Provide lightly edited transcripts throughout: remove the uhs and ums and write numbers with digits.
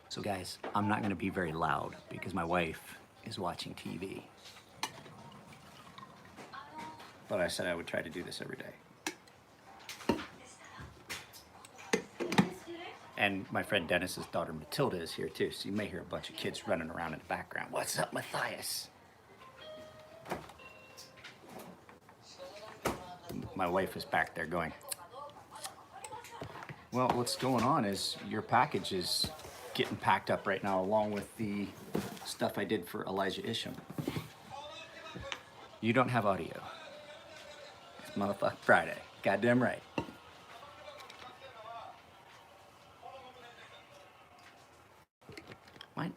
So guys, I'm not gonna be very loud because my wife is watching TV. But I said I would try to do this every day. And my friend Dennis's daughter Matilda is here too, so you may hear a bunch of kids running around in the background. What's up, Matthias? My wife is back there going, well, what's going on is your package is getting packed up right now along with the stuff I did for Elijah Isham. You don't have audio. It's motherfucking Friday. Goddamn right. Mine.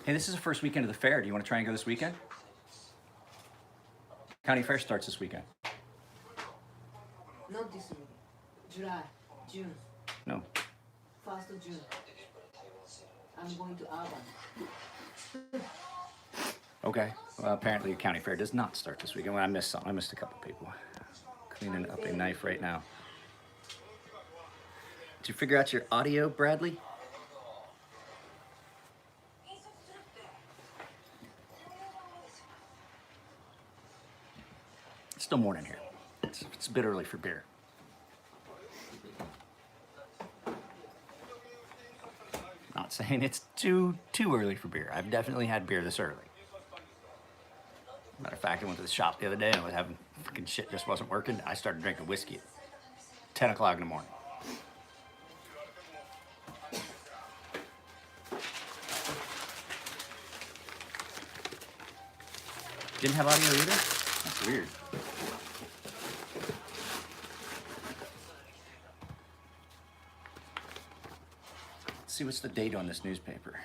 Hey, this is the first weekend of the fair. Do you want to try and go this weekend? County Fair starts this weekend. Not this week. July, June. No. 1st of June. I'm going to Auburn. Okay. Well, apparently the county fair does not start this weekend. Well, I missed some. I missed a couple people. Cleaning up a knife right now. Did you figure out your audio, Bradley? It's still morning here. It's a bit early for beer. Not saying it's too early for beer. I've definitely had beer this early. Matter of fact, I went to the shop the other day and I was having fucking shit just wasn't working. I started drinking whiskey at 10 o'clock in the morning. Didn't have audio either? That's weird. Let's see what's the date on this newspaper.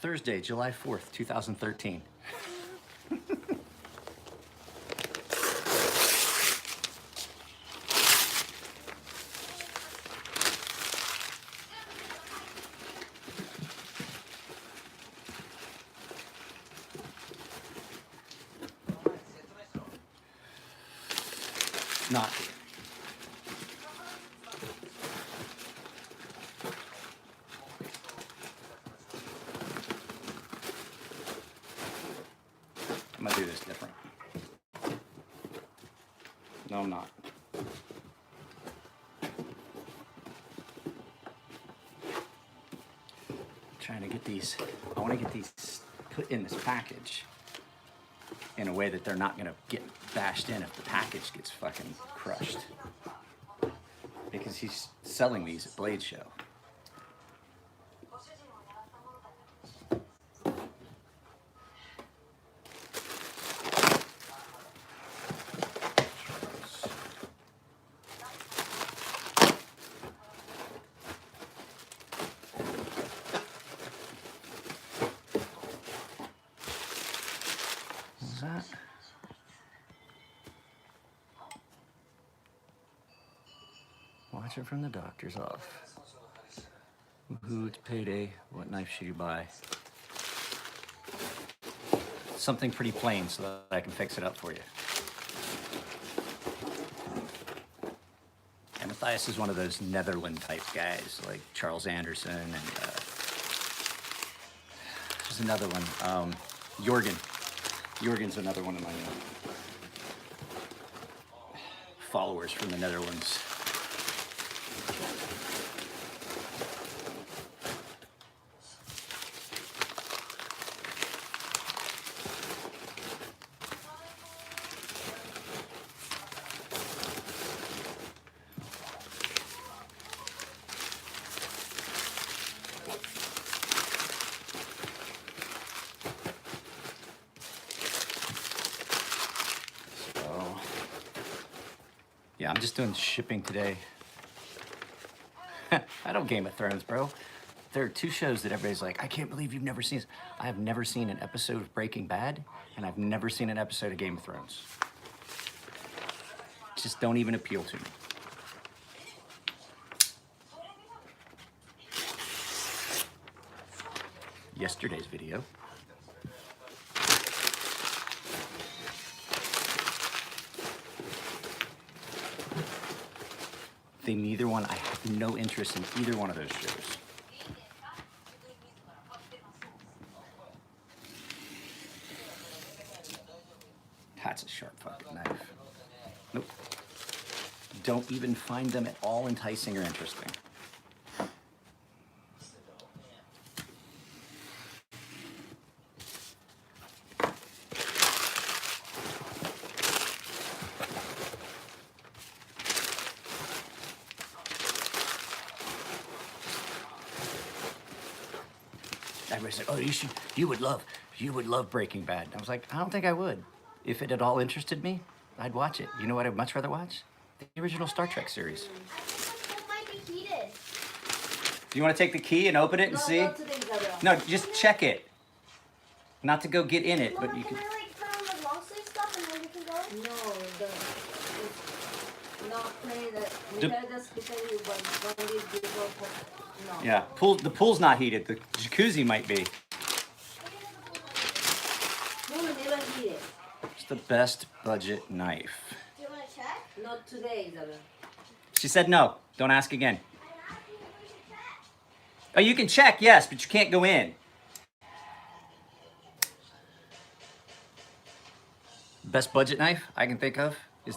Thursday, July 4th, 2013. Not here. I'm gonna do this different. No, I'm not. Trying to get these, I want to get these put in this package in a way that they're not gonna get bashed in if the package gets fucking crushed. Because he's selling these at Blade Show. What's that? Watch it from the doctor's off. Woohoo, it's payday. What knife should you buy? Something pretty plain so that I can fix it up for you. And Matthias is one of those Netherland type guys, like Charles Anderson and there's another one, Jorgen. Jorgen's another one of my followers from the Netherlands. Yeah, I'm just doing shipping today. I don't Game of Thrones, bro. There are two shows that everybody's like, I can't believe you've never seen this. I have never seen an episode of Breaking Bad, and I've never seen an episode of Game of Thrones. Just don't even appeal to me. Yesterday's video. They neither one, I have no interest in either one of those shows. That's a sharp fucking knife. Nope. Don't even find them at all enticing or interesting. Everybody's like, oh, you would love Breaking Bad. I was like, I don't think I would. If it at all interested me, I'd watch it. You know what I'd much rather watch? The original Star Trek series. It might be heated. Do you want to take the key and open it and see? Not today, Isabel. No, just check it. Not to go get in it, but Mom, you can. can I like put on the long sleeve stuff and then we can go? No, it's not play that. We had this because you only before. No. Yeah, the pool's not heated. The jacuzzi might be. We will never eat it. It's the best budget knife. Do you want to check? Not today, Isabel. She said no. Don't ask again. I'm asking if we should check. Oh, you can check, yes, but you can't go in. Best budget knife I can think of is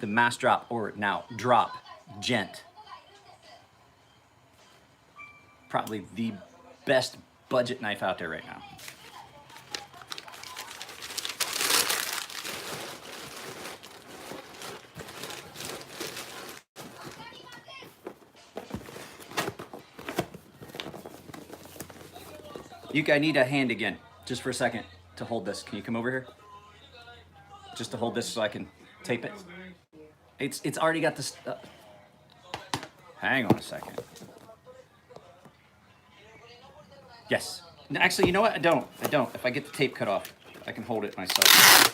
the Mass Drop, or now Drop Gent. Probably the best budget knife out there right now. I need a hand again, just for a second, to hold this. Can you come over here? Just to hold this so I can tape it. It's already got this. Hang on a second. Yes. No, actually, you know what? I don't. If I get the tape cut off, I can hold it myself.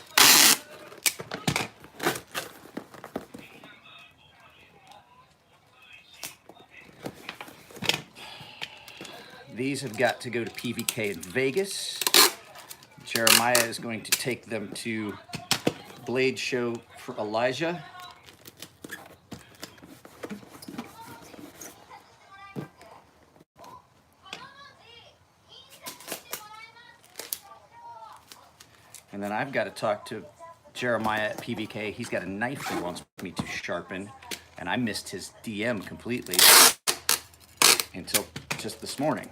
These have got to go to PVK in Vegas. Jeremiah is going to take them to Blade Show for Elijah. And then I've got to talk to Jeremiah at PVK. He's got a knife he wants me to sharpen, and I missed his DM completely until just this morning.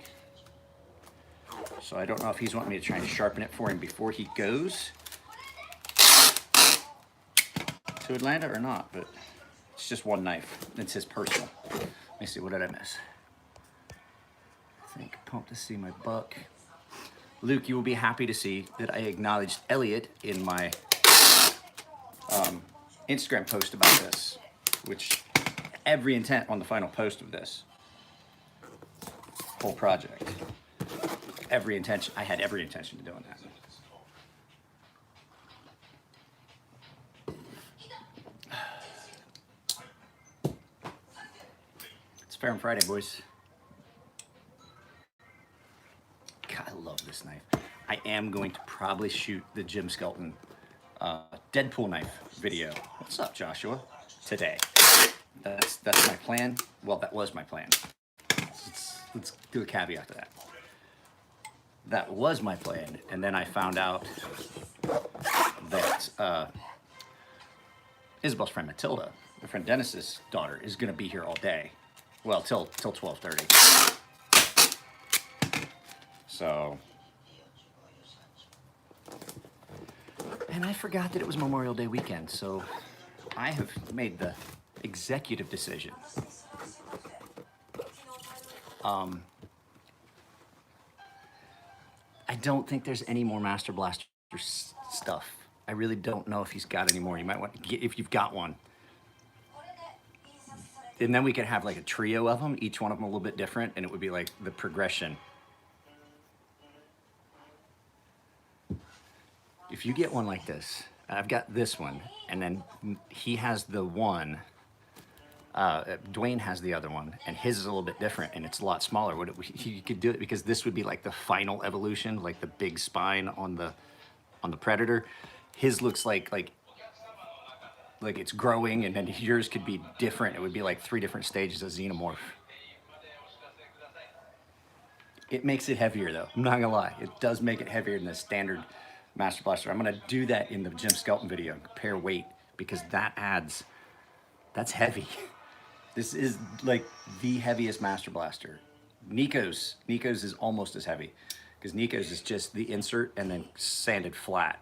So I don't know if he's wanting me to try and sharpen it for him before he goes to Atlanta or not, but it's just one knife. It's his personal. Let me see, what did I miss? I think pumped to see my buck. Luke, you will be happy to see that I acknowledged Elliot in my Instagram post about this, which every intent on the final post of this whole project. I had every intention of doing that. It's Fair and Friday, boys. God, I love this knife. I am going to probably shoot the Jim Skelton Deadpool knife video. What's up, Joshua? Today. That's my plan. Well, that was my plan. Let's do a caveat to that. That was my plan, and then I found out that Isabel's friend Matilda, my friend Dennis's daughter, is going to be here all day. Well, till 12:30. So, and I forgot that it was Memorial Day weekend, so I have made the executive decision. I don't think there's any more Master Blaster stuff. I really don't know if he's got any more. You might want to get, if you've got one. And then we could have like a trio of them, each one of them a little bit different, and it would be like the progression. If you get one like this, I've got this one, and then he has the one, Dwayne has the other one, and his is a little bit different, and it's a lot smaller. You could do it because this would be like the final evolution, like the big spine on the Predator. His looks like like it's growing, and then yours could be different. It would be like 3 different stages of xenomorph. It makes it heavier though. I'm not gonna lie. It does make it heavier than the standard Master Blaster. I'm gonna do that in the Jim Skelton video and compare weight, because that's heavy. This is like the heaviest Master Blaster. Nico's is almost as heavy, because Nico's is just the insert and then sanded flat.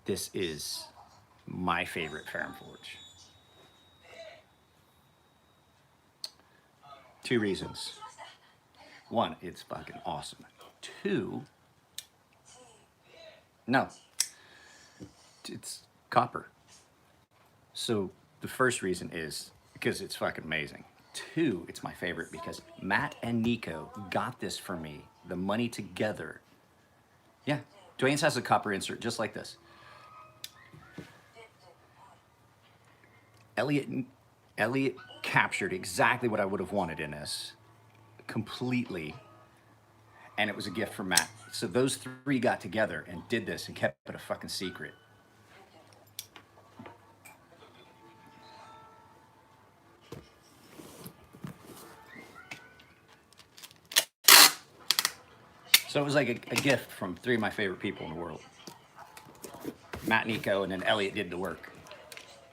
This is my favorite Ferrum Forge. 2 reasons. 1, it's fucking awesome. 2, no, it's copper. So the first reason is because it's fucking amazing. 2, it's my favorite because Matt and Nico got this for me, the money together. Yeah, Dwayne's has a copper insert just like this. Elliot captured exactly what I would have wanted in this, completely, and it was a gift from Matt. So those 3 got together and did this and kept it a fucking secret. So it was like a gift from 3 of my favorite people in the world. Matt, Nico, and then Elliot did the work,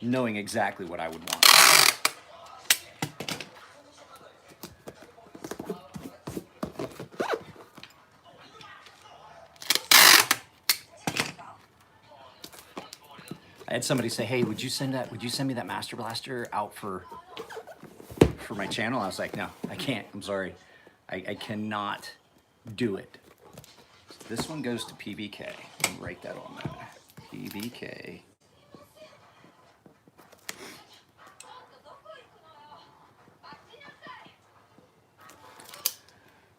knowing exactly what I would want. I had somebody say, "Hey, would you send me that Master Blaster out for my channel?" I was like, "No, I can't. I'm sorry. I cannot do it." So this one goes to PBK. I'll write that on there. PBK.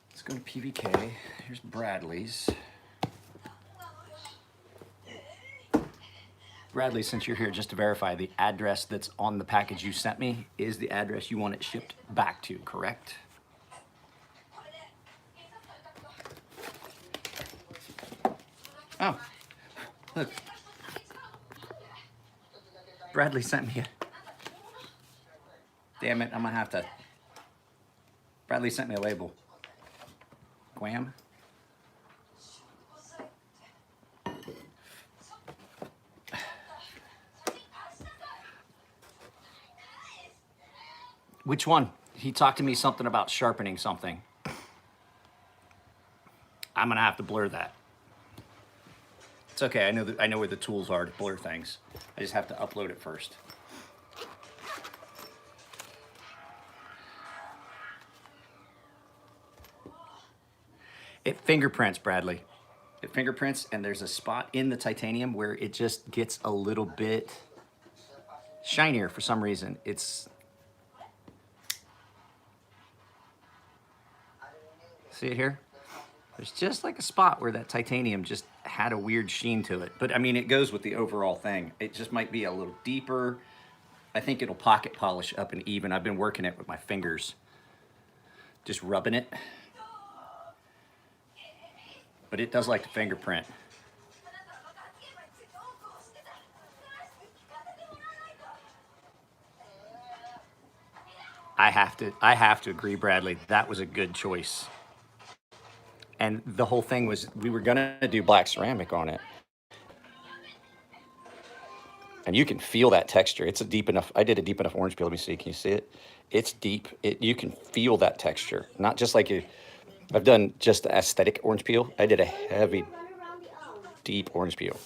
Let's go to PBK. Here's Bradley's. Bradley, since you're here, just to verify, the address that's on the package you sent me is the address you want it shipped back to, correct? Oh, look. Bradley sent me a... Damn it, I'm gonna have to... Bradley sent me a label. Guam? Which one? He talked to me something about sharpening something. I'm gonna have to blur that. It's okay, I know where the tools are to blur things. I just have to upload it first. It fingerprints, Bradley. It fingerprints, and there's a spot in the titanium where it just gets a little bit shinier for some reason. It's... See it here? There's just like a spot where that titanium just had a weird sheen to it. But I mean, it goes with the overall thing. It just might be a little deeper. I think it'll pocket polish up and even. I've been working it with my fingers, just rubbing it. But it does like to fingerprint. I have to agree, Bradley. That was a good choice. And the whole thing was, we were gonna do black ceramic on it. And you can feel that texture. It's a deep enough, I did a deep enough orange peel. Let me see, can you see it? It's deep. You can feel that texture. Not just like I've done just the aesthetic orange peel. I did a heavy, deep orange peel.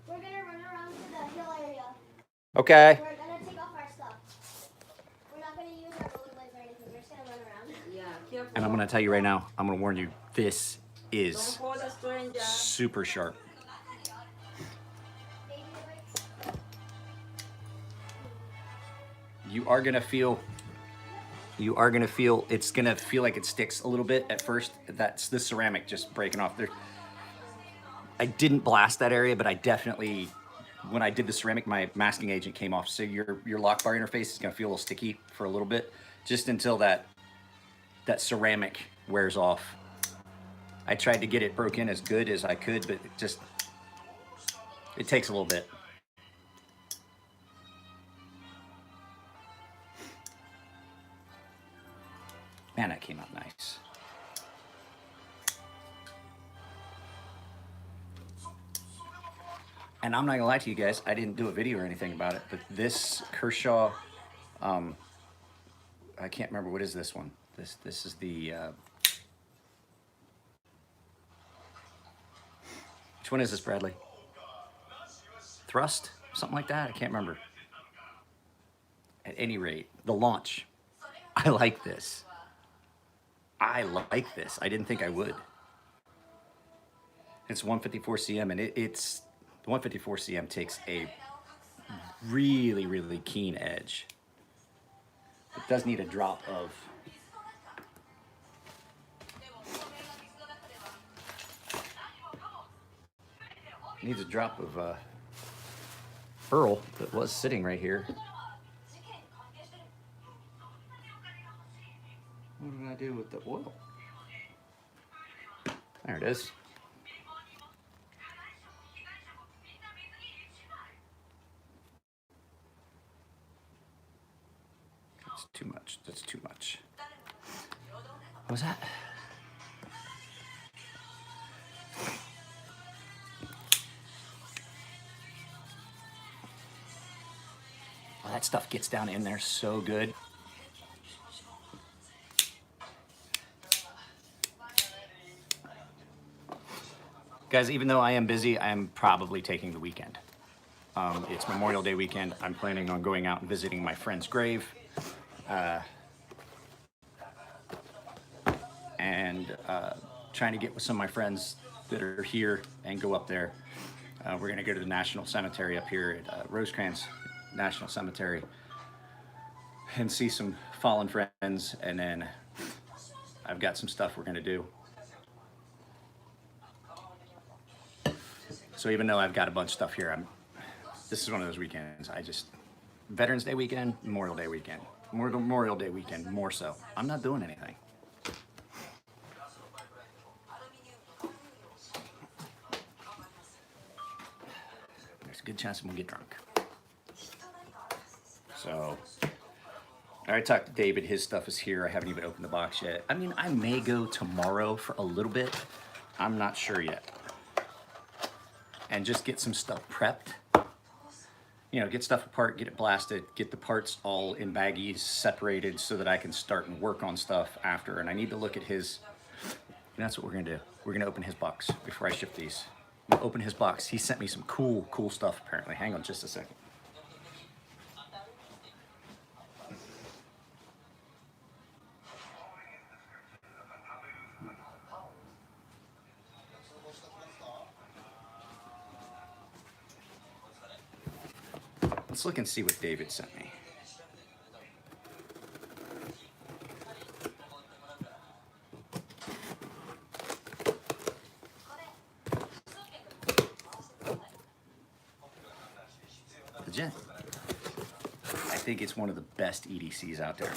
We're gonna run around to the hill area. Okay. We're gonna take off our stuff. We're not gonna use our rollerblades or anything. We're just gonna run around. Yeah, careful. And I'm gonna tell you right now, I'm gonna warn you, this Don't is hold a stranger. super sharp. You are gonna feel, it's gonna feel like it sticks a little bit at first. That's the ceramic just breaking off there. I didn't blast that area, but I definitely, when I did the ceramic, my masking agent came off. So your lock bar interface is gonna feel a little sticky for a little bit, just until that ceramic wears off. I tried to get it broke in as good as I could, but it takes a little bit. Man, that came out nice. And I'm not gonna lie to you guys, I didn't do a video or anything about it, but this Kershaw, I can't remember, what is this one? This is the, which one is this, Bradley? Thrust? Something like that? I can't remember. At any rate, the launch. I like this. I like this. I didn't think I would. It's 154 cm, and it's the 154 cm takes a really, really keen edge. It does need a drop of pearl that was sitting right here. What did I do with the oil? There it is. That's too much. That's too much. What was that? Oh, that stuff gets down in there so good. Guys, even though I am busy, I am probably taking the weekend. It's Memorial Day weekend. I'm planning on going out and visiting my friend's grave. And trying to get with some of my friends that are here and go up there. We're gonna go to the National Cemetery up here at Rosecrans National Cemetery and see some fallen friends, and then I've got some stuff we're gonna do. So even though I've got a bunch of stuff here, this is one of those weekends. Veterans Day weekend, Memorial Day weekend. Memorial Day weekend, more so. I'm not doing anything. There's a good chance I'm gonna get drunk. So, I already talked to David, his stuff is here. I haven't even opened the box yet. I mean, I may go tomorrow for a little bit. I'm not sure yet. And just get some stuff prepped. You know, get stuff apart, get it blasted, get the parts all in baggies, separated so that I can start and work on stuff after. And I need to look at his, and that's what we're gonna do. We're gonna open his box before I ship these. We'll open his box. He sent me some cool stuff apparently. Hang on just a second. Let's look and see what David sent me. Legit. I think it's one of the best EDCs out there.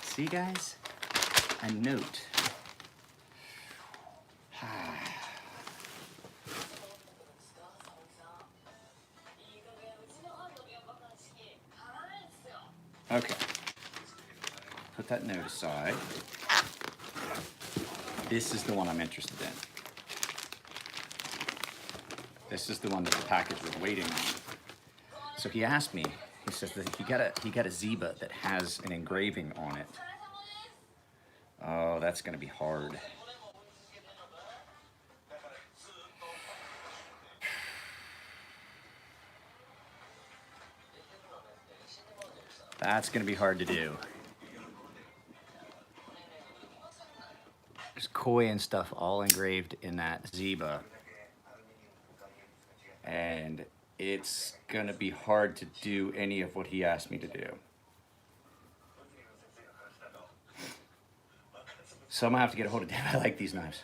See, guys? A note. Okay. Put that note aside. This is the one I'm interested in. This is the one that the package was waiting on. So he asked me, he says that he got a Ziba that has an engraving on it. Oh, that's gonna be hard. That's gonna be hard to do. There's koi and stuff all engraved in that Ziba. And it's gonna be hard to do any of what he asked me to do. So I'm gonna have to get a hold of Dave. I like these knives.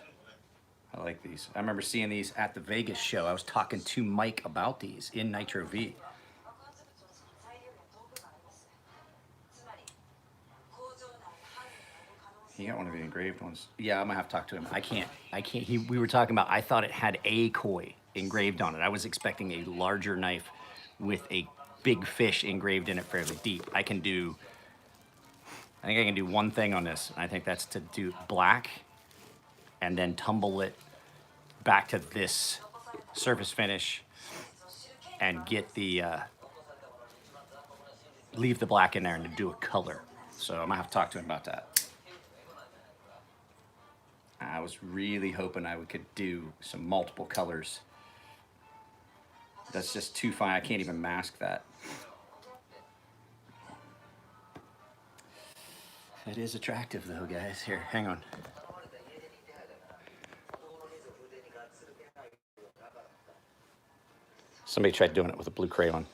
I like these. I remember seeing these at the Vegas show. I was talking to Mike about these in Nitro V. He got one of the engraved ones. Yeah, I'm gonna have to talk to him. I can't. We were talking about. I thought it had a koi engraved on it. I was expecting a larger knife with a big fish engraved in it fairly deep. I think I can do one thing on this. And I think that's to do black, and then tumble it back to this surface finish, and get the leave the black in there and to do a color. So I'm gonna have to talk to him about that. I was really hoping I could do some multiple colors. That's just too fine. I can't even mask that. It is attractive though, guys. Here, hang on. Somebody tried doing it with a blue crayon.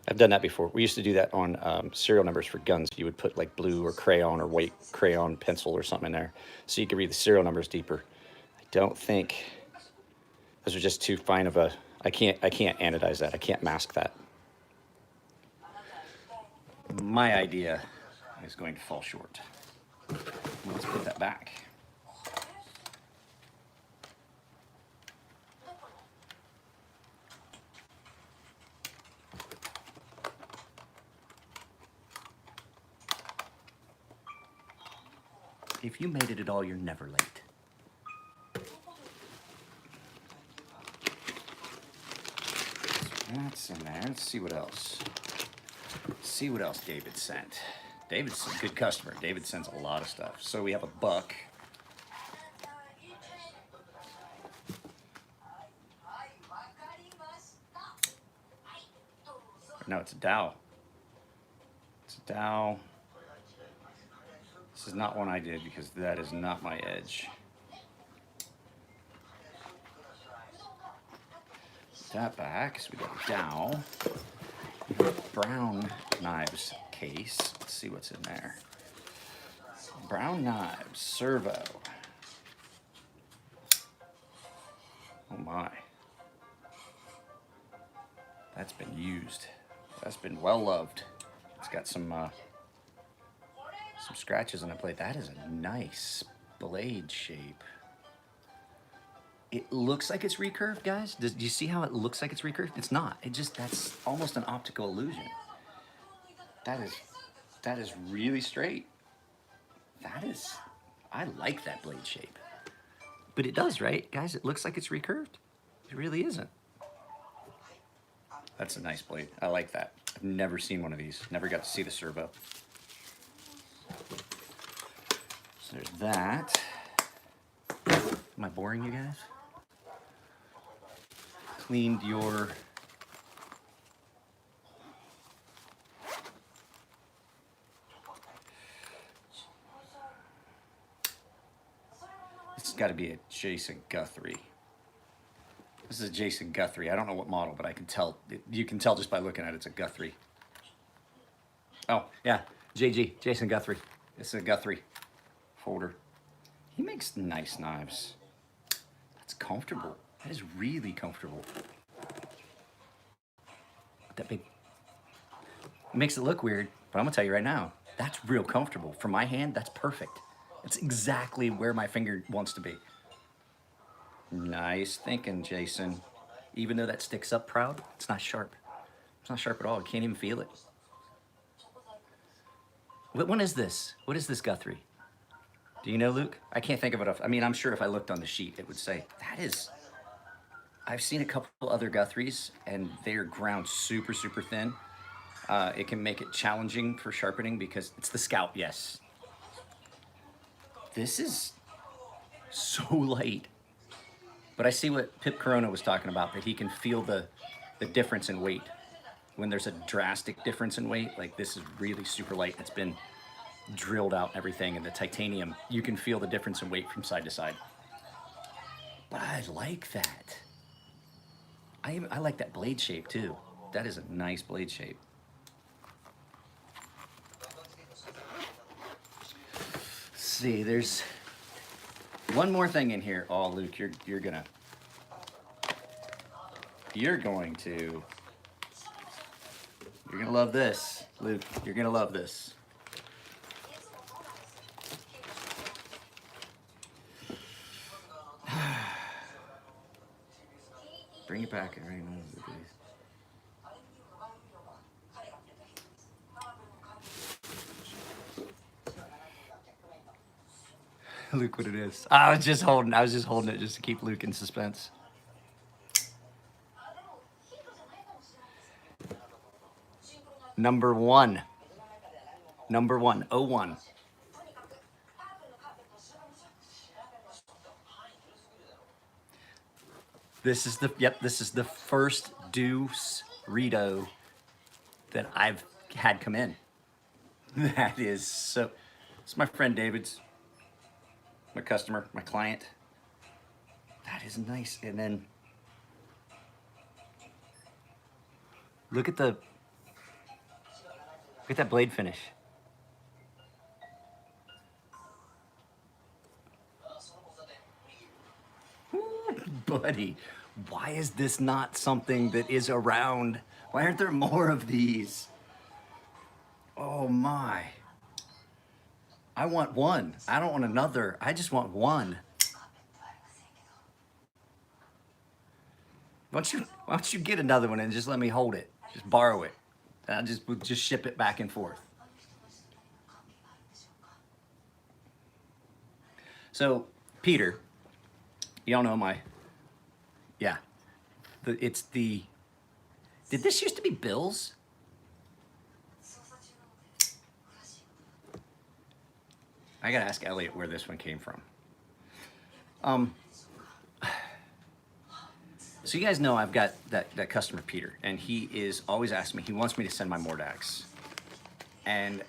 I've done that before. We used to do that on serial numbers for guns. You would put like blue or crayon or white crayon pencil or something in there so you could read the serial numbers deeper. I don't think those are just too fine of a. I can't anodize that. I can't mask that. My idea is going to fall short. Let's put that back. If you made it at all, you're never late. That's in there. Let's see what else. See what else David sent. David's a good customer. David sends a lot of stuff. So we have a buck. No, it's a dowel. It's a dowel. This is not one I did because that is not my edge. Put that back, so we got a dowel. Brown knives case. Let's see what's in there. Brown knives, servo. Oh my. That's been used. That's been well loved. It's got some scratches on the blade. That is a nice blade shape. It looks like it's recurved, guys. Do you see how it looks like it's recurved? It's not. That's almost an optical illusion. That is really straight. I like that blade shape. But it does, right? Guys, it looks like it's recurved. It really isn't. That's a nice blade. I like that. I've never seen one of these. Never got to see the servo. So there's that. Am I boring you guys? Cleaned your it's got to be a Jason Guthrie. This is a Jason Guthrie. I don't know what model, but I can tell. You can tell just by looking at it. It's a Guthrie. Oh yeah, Jason Guthrie. It's a Guthrie folder. He makes nice knives. That's comfortable. That is really comfortable. That big. It makes it look weird, but I'm gonna tell you right now, that's real comfortable. For my hand, that's perfect. It's exactly where my finger wants to be. Nice thinking, Jason. Even though that sticks up proud, it's not sharp. It's not sharp at all. You can't even feel it. What one is this? What is this Guthrie? Do you know, Luke? I can't think of it off. I mean, I'm sure if I looked on the sheet, it would say, that is... I've seen a couple other Guthries, and they're ground super, super thin. It can make it challenging for sharpening because it's the Scout, yes. This is so light. But I see what Pip Corona was talking about, that he can feel the difference in weight. When there's a drastic difference in weight, like this is really super light. It's been drilled out and everything, and the titanium, you can feel the difference in weight from side to side. But I like that. I like that blade shape too. That is a nice blade shape. Let's see, there's one more thing in here. Oh, Luke, you're gonna. You're going to love this, Luke. You're gonna love this. Bring it back. I already know what it is. Luke, what it is? I was just holding it just to keep Luke in suspense. Number one. Number one. 01. This is the first Deuce Rito that I've had come in. That is so. It's my friend David's, my customer, my client. That is nice. And then look at that blade finish. Ooh, buddy, why is this not something that is around? Why aren't there more of these? Oh my. I want one. I don't want another. I just want one. Why don't you get another one and just let me hold it? Just borrow it. And we'll just ship it back and forth. So, Peter, y'all know yeah. Did this used to be Bill's? I gotta ask Elliot where this one came from. So you guys know I've got that customer Peter, and he is always asking me. He wants me to send my Mordax, and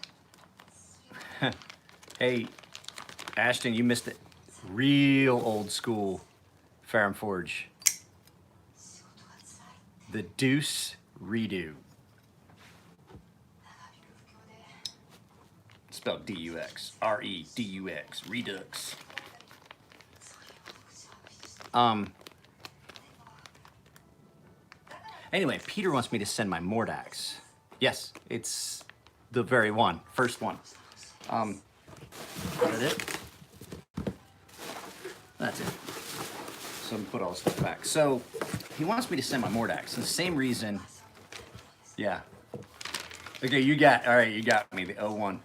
hey, Ashton, you missed it. Real old school Ferrum Forge. The Deuce Redo. Spelled D-U-X. R-E-D-U-X. Redux. Anyway, Peter wants me to send my Mordax. Yes, it's the very one. First one. Is that it? That's it. So I'm put all this stuff back. So he wants me to send my Mordax. The same reason. Yeah. Okay, you got me, the 01.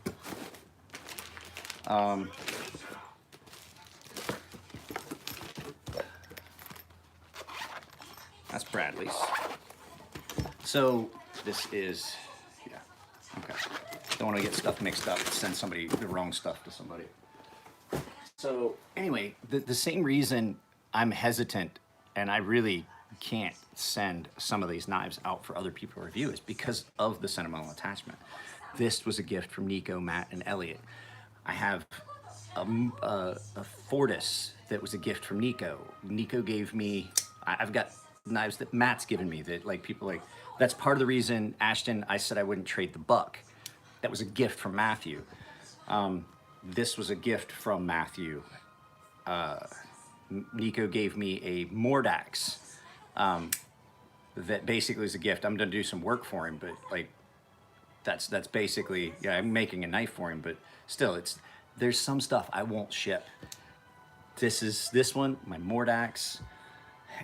That's Bradley's. So this is, yeah, okay. Don't want to get stuff mixed up, send somebody the wrong stuff to somebody. So anyway, the same reason I'm hesitant and I really can't send some of these knives out for other people to review is because of the sentimental attachment. This was a gift from Nico, Matt, and Elliot. I have a Fortis that was a gift from Nico. Nico gave me, I've got knives that Matt's given me that like people like, that's part of the reason, Ashton, I said I wouldn't trade the buck. That was a gift from Matthew. This was a gift from Matthew. Nico gave me a Mordax that basically is a gift. I'm gonna do some work for him, but like that's basically, yeah, I'm making a knife for him, but still there's some stuff I won't ship. This one, my Mordax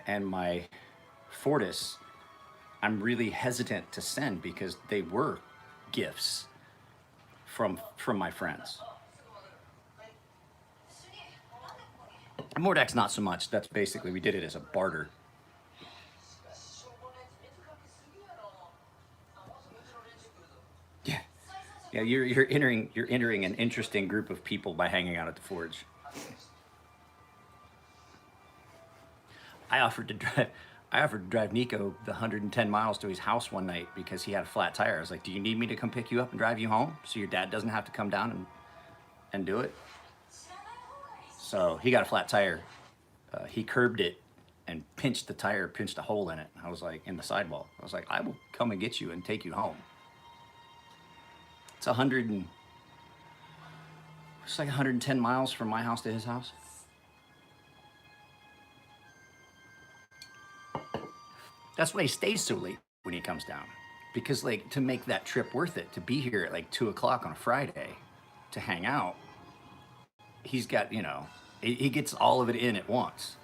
and my Fortis, I'm really hesitant to send because they were gifts from my friends. Mordax, not so much. That's basically, we did it as a barter. Yeah, yeah. You're entering an interesting group of people by hanging out at the forge. I offered to drive Nico the 110 miles to his house one night because he had a flat tire. I was like, "Do you need me to come pick you up and drive you home so your dad doesn't have to come down and do it?" So he got a flat tire. He curbed it and pinched a hole in it. I was like, in the sidewall. I was like, "I will come and get you and take you home." It's 110 miles from my house to his house. That's why he stays so late when he comes down. Because like to make that trip worth it, to be here at like 2 o'clock on a Friday to hang out, he's got, you know, he gets all of it in at once.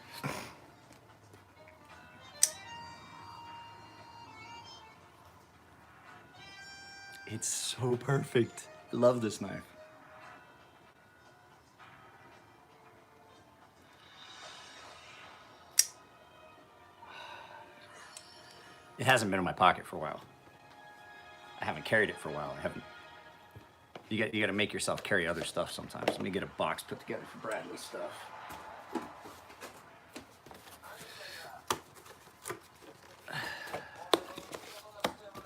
It's so perfect. I love this knife. It hasn't been in my pocket for a while. I haven't carried it for a while. I haven't. You got to make yourself carry other stuff sometimes. Let me get a box put together for Bradley's stuff.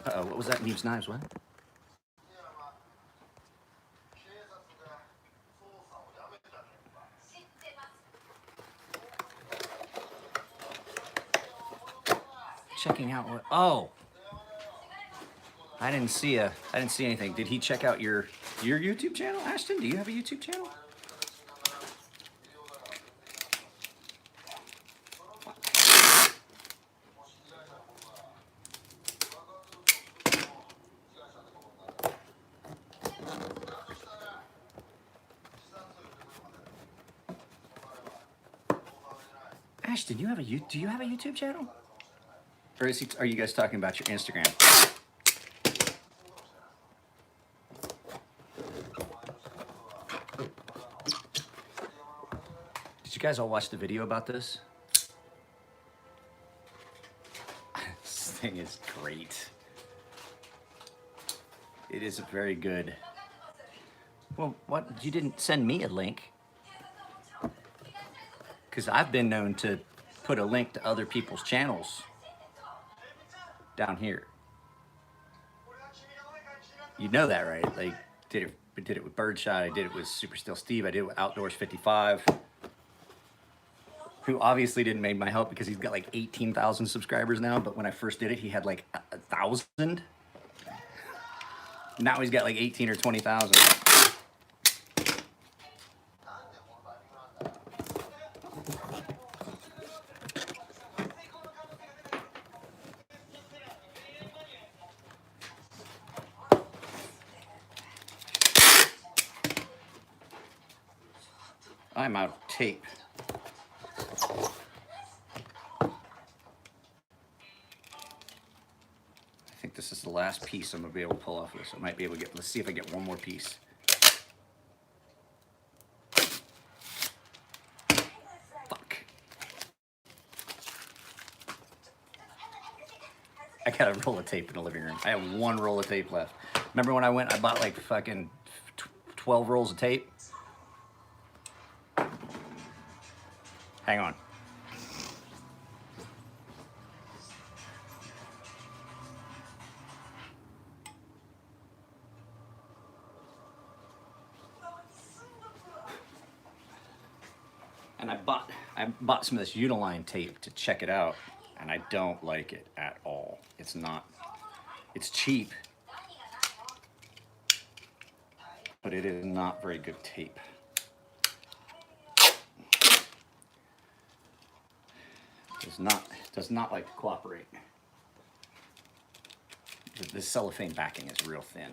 Uh-oh, what was that? Neves Knives, what? Checking out what? Oh, I didn't see anything. Did he check out your YouTube channel, Ashton? Do you have a YouTube channel? Ashton, do you have a YouTube channel? Or are you guys talking about your Instagram? Did you guys all watch the video about this? This thing is great. It is very good. Well, what? You didn't send me a link. Because I've been known to put a link to other people's channels down here. You know that, right? Like, did it with Birdshot, I did it with Super Still Steve, I did it with Outdoors 55, who obviously didn't need my help because he's got like 18,000 subscribers now, but when I first did it, he had like 1,000. Now he's got like 18 or 20,000. I'm out of tape. I think this is the last piece I'm gonna be able to pull off of this. I might be able to get, let's see if I get one more piece. Fuck. I got a roll of tape in the living room. I have one roll of tape left. Remember when I went, I bought like fucking 12 rolls of tape? Hang on. And I bought some of this Uniline tape to check it out, and I don't like it at all. It's not, it's cheap, but it is not very good tape. Does not like to cooperate. This cellophane backing is real thin.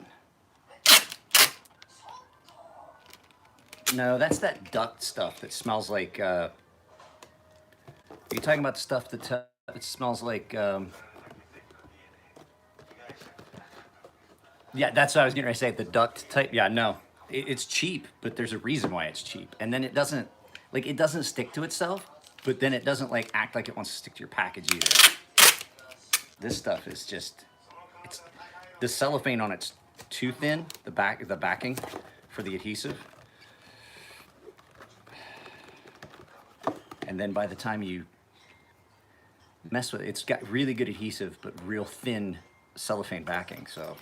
No, that's that duct stuff that smells like, are you talking about the stuff that it smells like, yeah, that's what I was getting ready to say, the duct type. Yeah, no, it's cheap, but there's a reason why it's cheap. And then it doesn't stick to itself, but then it doesn't like act like it wants to stick to your package either. This stuff is just, the cellophane on it's too thin, the backing for the adhesive. And then by the time you mess with it, it's got really good adhesive, but real thin cellophane backing, so.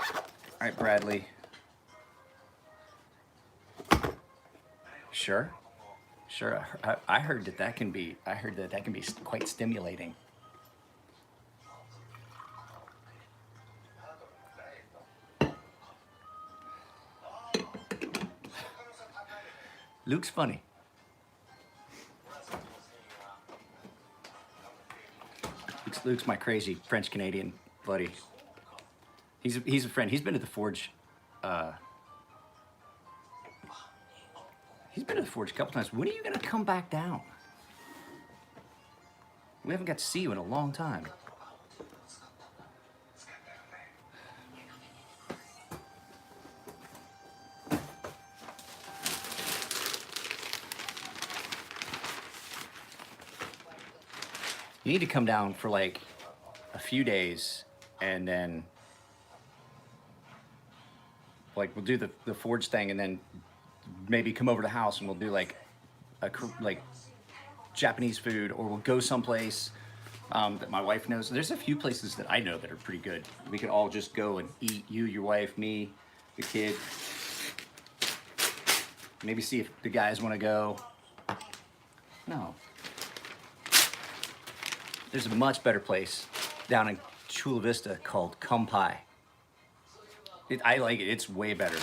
All right, Bradley. Sure. Sure, I heard that can be quite stimulating. Luke's funny. Luke's my crazy French Canadian buddy. He's a friend. He's been to the Forge. He's been to the Forge a couple times. When are you gonna come back down? We haven't got to see you in a long time. You need to come down for like a few days and then like we'll do the Forge thing and then maybe come over to the house and we'll do like like Japanese food, or we'll go someplace that my wife knows. There's a few places that I know that are pretty good. We could all just go and eat, you, your wife, me, the kid. Maybe see if the guys want to go. No. There's a much better place down in Chula Vista called Kumpai. I like it. It's way better.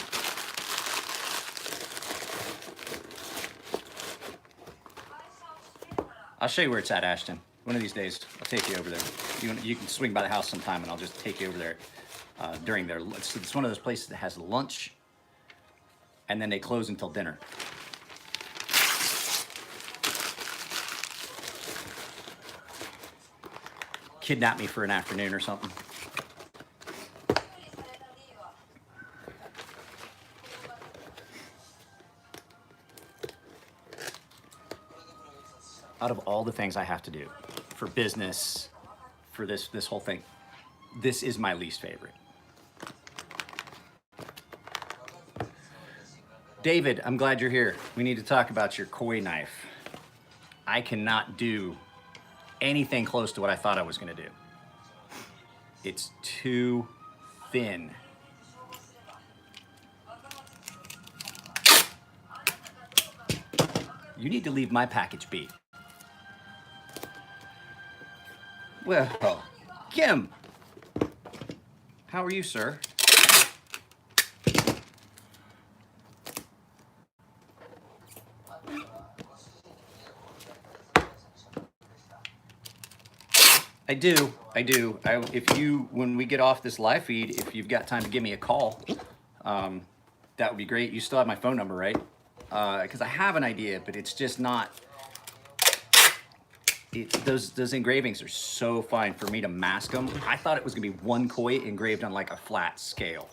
I'll show you where it's at, Ashton. One of these days, I'll take you over there. You can swing by the house sometime, and I'll just take you over there during their. It's one of those places that has lunch, and then they close until dinner. Kidnap me for an afternoon or something. Out of all the things I have to do for business, for this whole thing, this is my least favorite. David, I'm glad you're here. We need to talk about your koi knife. I cannot do anything close to what I thought I was gonna do. It's too thin. You need to leave my package be. Well, Kim, how are you, sir? I do. When we get off this live feed, if you've got time to give me a call, that would be great. You still have my phone number, right? Because I have an idea, but it's just not. Those engravings are so fine for me to mask them. I thought it was gonna be one koi engraved on like a flat scale,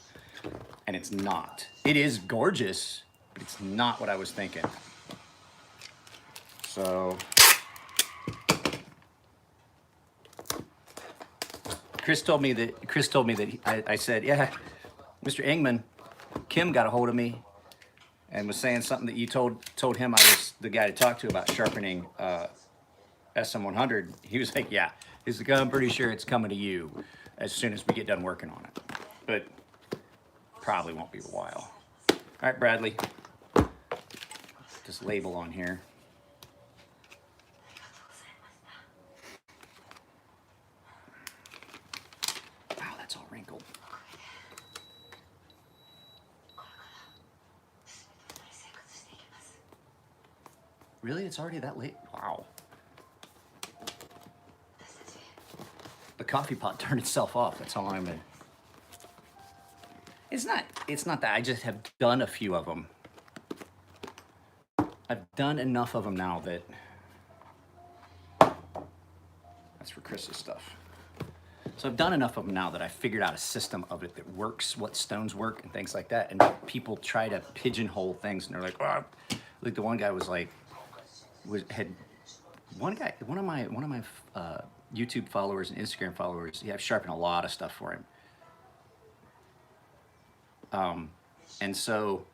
and it's not. It is gorgeous, but it's not what I was thinking. So. Chris told me that I said, yeah, Mr. Ingman, Kim got a hold of me and was saying something that you told him I was the guy to talk to about sharpening SM100. He was like, yeah. He's like, I'm pretty sure it's coming to you as soon as we get done working on it. But probably won't be a while. All right, Bradley. Just label on here. Wow, that's all wrinkled. Really? It's already that late? Wow. The coffee pot turned itself off. That's how long I've been. It's not that I just have done a few of them. I've done enough of them now that that's for Chris's stuff. So I've done enough of them now that I figured out a system of it that works, what stones work and things like that. And people try to pigeonhole things and they're like, oh, like the one guy was like, one of my YouTube followers and Instagram followers, I've sharpened a lot of stuff for him. And so,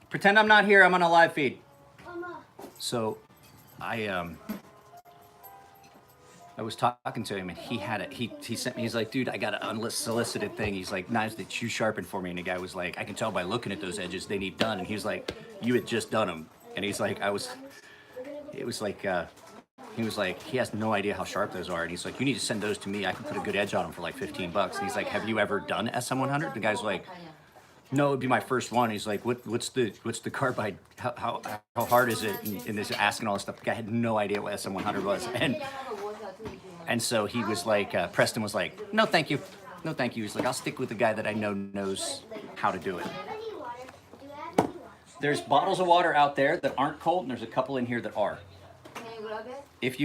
pretend I'm not here, I'm on a live feed. So, I was talking to him and he sent me, he's like, dude, I got an unsolicited thing. He's like, knives that you sharpened for me. And the guy was like, I can tell by looking at those edges, they need done. And he was like, you had just done them. And he's like, he has no idea how sharp those are. And he's like, you need to send those to me. I can put a good edge on them for like $15. And he's like, have you ever done SM100? The guy's like, No, it'd be my first one. He's like, what's the carbide? How hard is it? And this asking all this stuff. I had no idea what SM100 was, and so he was like, Preston was like, no, thank you, no, thank you. He's like, I'll stick with the guy that I know knows how to do it. Any water? Do I have any water? There's bottles of water out there that aren't cold, and there's a couple in here that are. Can you grab it? If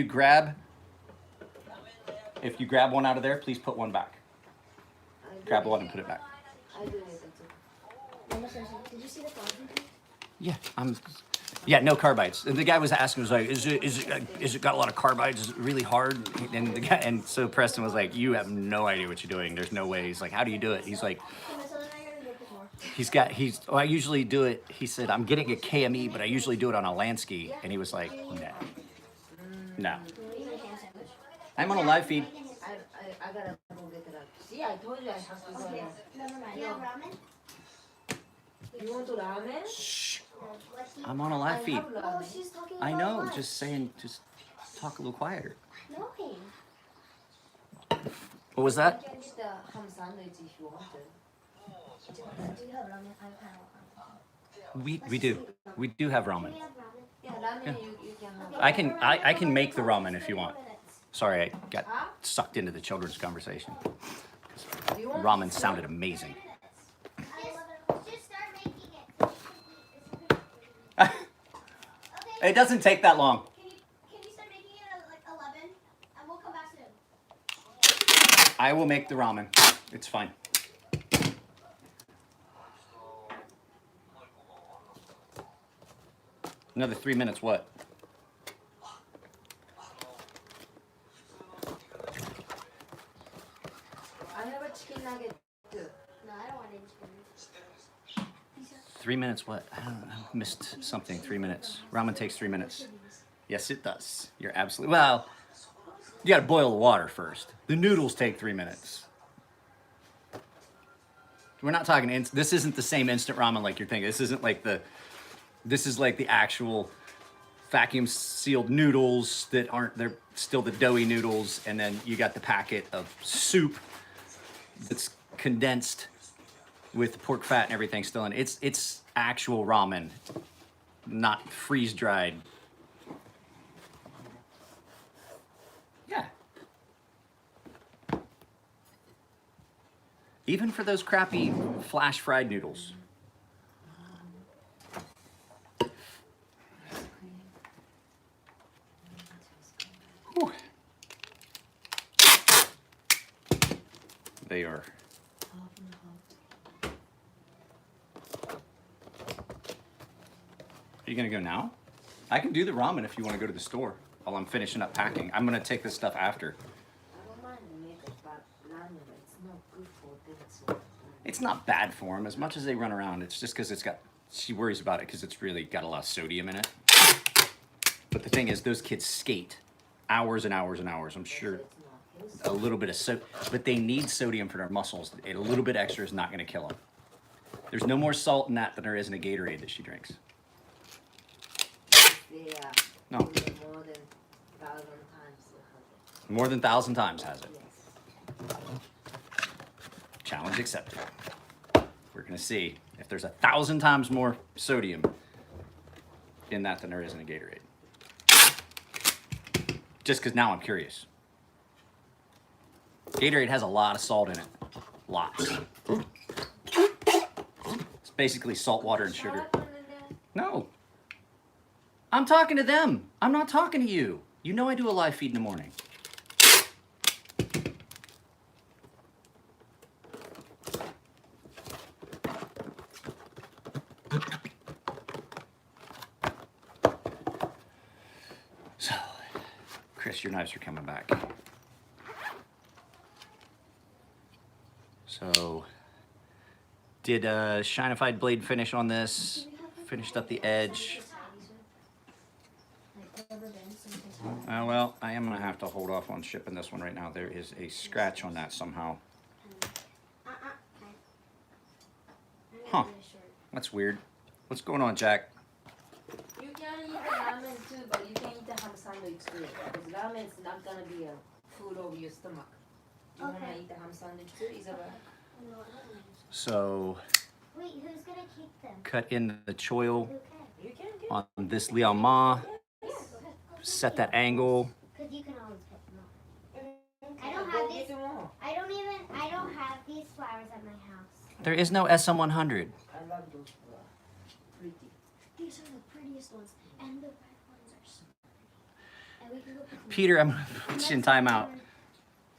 you grab one out of there, please put one back. Grab one and put it back. I do it. Did you see the phone? Yeah, yeah, no carbides. And the guy was asking, was like, is it got a lot of carbides? Is it really hard? And so Preston was like, you have no idea what you're doing. There's no way. He's like, how do you do it? He's like, I usually do it. He said, I'm getting a KME, but I usually do it on a Lansky. And he was like, no. I'm on a live feed. I gotta go get it up. See, I told you I have to go. Okay. Never mind. You have ramen? You want to ramen? Shh. I'm on a live feed. Oh, she's talking about I know, lunch. just saying, just talk a little quieter. No. What was I that? can get the ham sandwich if you want to. Do you have ramen? I have. We do have ramen. We have ramen. Yeah, ramen you can have. I can make the ramen if you want. Sorry, I got sucked into the children's conversation. Do you want Ramen sounded amazing. Just start making it. It doesn't take that long. Can you start making it at like 11? And we'll come back soon. I will make the ramen. It's fine. Another 3 minutes, what? I have a chicken nugget too. No, I don't want any chicken. 3 minutes, what? I don't know. I missed something. 3 minutes. Ramen takes 3 minutes. Yes, it does. You're absolutely... Well, you gotta boil the water first. The noodles take 3 minutes. We're not talking... This isn't the same instant ramen like you're thinking. This isn't like the... This is like the actual vacuum sealed noodles that aren't... They're still the doughy noodles. And then you got the packet of soup that's condensed with pork fat and everything still in it. It's actual ramen, not freeze dried. Yeah. Even for those crappy flash fried noodles. Whew. They are. Are you gonna go now? I can do the ramen if you want to go to the store while I'm finishing up packing. I'm gonna take this stuff after. I don't mind to make it, but ramen it's not good for them. It's not bad for them as much as they run around. It's just because she worries about it because it's really got a lot of sodium in it. But the thing is, those kids skate hours and hours and hours. I'm sure a little bit of but they need sodium for their muscles. A little bit extra is not gonna kill them. There's no more salt in that than there is in a Gatorade that she drinks. Yeah. No. More than 1,000 times. More than 1,000 times has it. Yes. Challenge accepted. We're gonna see if there's 1,000 times more sodium in that than there is in a Gatorade. Just because now I'm curious. Gatorade has a lot of salt in it. Lots. It's basically salt water and sugar. No. I'm talking to them. I'm not talking to you. You know I do a live feed in the morning. So, Chris, your knives are coming back. So, did Shinified Blade finish on this? Finished up the edge. Well, I am gonna have to hold off on shipping this one right now. There is a scratch on that somehow. Huh, that's weird. What's going on, Jack? You can eat the ramen too, but you can eat the ham sandwich too. Because ramen is not gonna be a food over your stomach. You wanna eat the ham sandwich too, Isabel? So, Wait, who's gonna keep them? cut in the choil Okay. You can get. on this Liao Ma, Yeah, go ahead. set that angle. Cause you can always pick them up. I don't have these- More. I don't have these flowers at my house. There is no SM100. I love those flowers. Pretty. These are the prettiest ones, and the red ones are so pretty. And we can go pick them up. Peter, I'm gonna put you in timeout.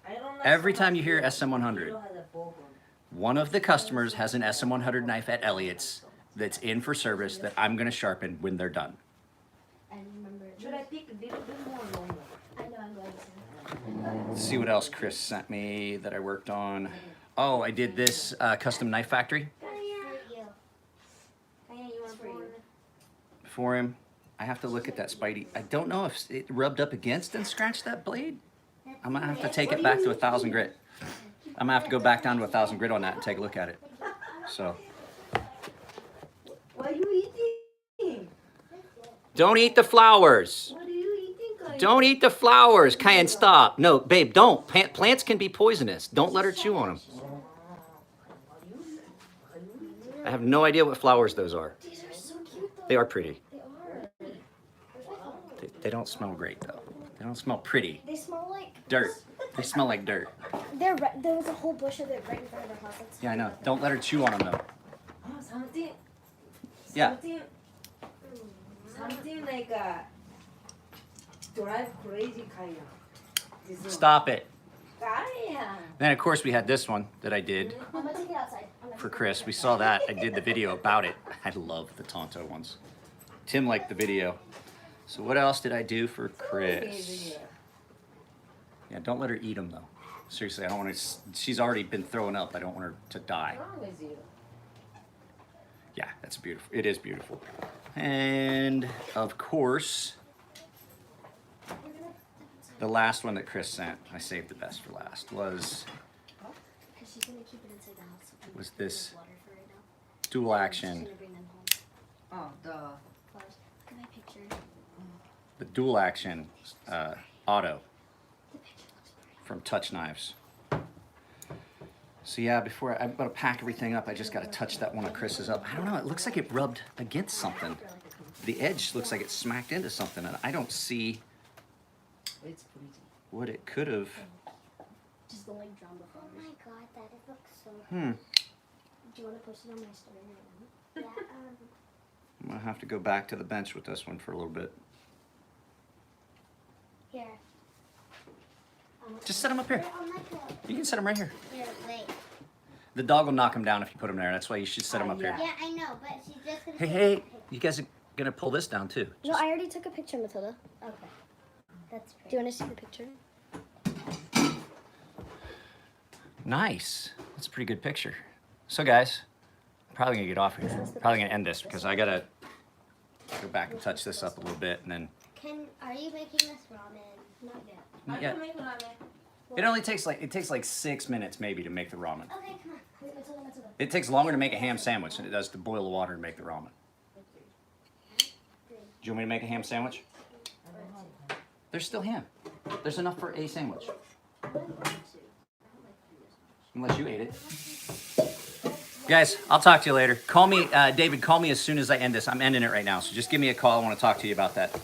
I don't like Every so time much you hear yellow. SM100, Yellow has a problem. one of the customers has an SM100 knife at Elliott's that's in for service that I'm gonna sharpen when they're done. And remember, Should I pick a little bit more or longer? I know I'm going to. Let's see what else Chris sent me that I worked on. Oh, I did this custom knife factory For you. Kaya, you want For you. for him. I have to look at that Spidey. I don't know if it rubbed up against and scratched that blade. I'm gonna have to take it back to 1,000 grit. I'm gonna have to go back down to 1,000 grit on that and take a look at it. So, What are you eating? don't eat the flowers. What are you eating, Kaya? Don't eat the flowers. Cayenne, stop. No, babe, don't. Plants can be poisonous. Don't let her chew on them. I have no idea what flowers those are. These are so cute though. They are pretty. They are. They don't smell great though. They don't smell pretty. They smell like Dirt. They smell like dirt. They're there was a whole bush of it right in front of our house. That's Yeah, I know. Don't let her chew on them though. Oh, something. Yeah. Something like drive crazy, Kaya. This one. Stop it. Kaya. Then of course we had this one that I did I'm gonna take it outside. I'm gonna for take it Chris. outside. We saw that. I did the video about it. I love the Tonto ones. Tim liked the video. So what else did I do for Chris? Yeah, don't let her eat them though. Seriously, I don't want to. She's already been throwing up. I don't want her to die. What's wrong with you? Yeah, that's beautiful. It is beautiful. And of course, the last one that Chris sent, I saved the best for last, was Because she's gonna keep it inside the house. So Was this water for right now. dual She's action. gonna bring them home. Oh, the. Flowers. Look at my picture. The dual action auto The picture looks pretty. from Touch Knives. So yeah, before I'm gonna pack everything up, I just gotta touch that one of Chris's up. I don't know, it looks like it rubbed against something. The edge looks like it smacked into something, and I don't see It's pretty. what it could have. Just don't like drown the Oh flowers. my god, that it looks so Hmm. Do you want to post it on my story right now? yeah. I'm gonna have to go back to the bench with this one for a little bit. Here. Just set them up here. They're on my pillow. You can set them right here. Here, wait. The dog will knock them down if you put them there. That's why you should set them up here. Yeah. Yeah, I know, but she's just gonna Hey, take hey, a picture. you guys are gonna pull this down too. No, I already took a picture, Matilda. Okay. That's Do pretty. you want to see the picture? Nice. That's a pretty good picture. So guys, I'm probably gonna get off here. Probably gonna end this because I gotta go back and touch this up a little bit and then. Are you making us ramen? Not yet. Not I yet. can make ramen. It only takes like 6 minutes maybe to make the ramen. Okay, come on. Wait, Matilda, Matilda. It takes longer to make a ham sandwich than it does to boil the water and make the ramen. Do you want me to make a ham sandwich? There's still ham. There's enough for a sandwich. Unless you ate it. Guys, I'll talk to you later. Call me, David, call me as soon as I end this. I'm ending it right now, so just give me a call. I want to talk to you about that.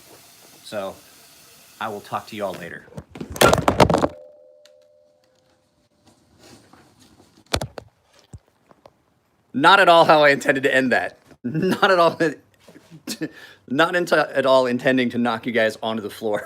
So, I will talk to you all later. Not at all how I intended to end that. Not at all. Not at all intending to knock you guys onto the floor.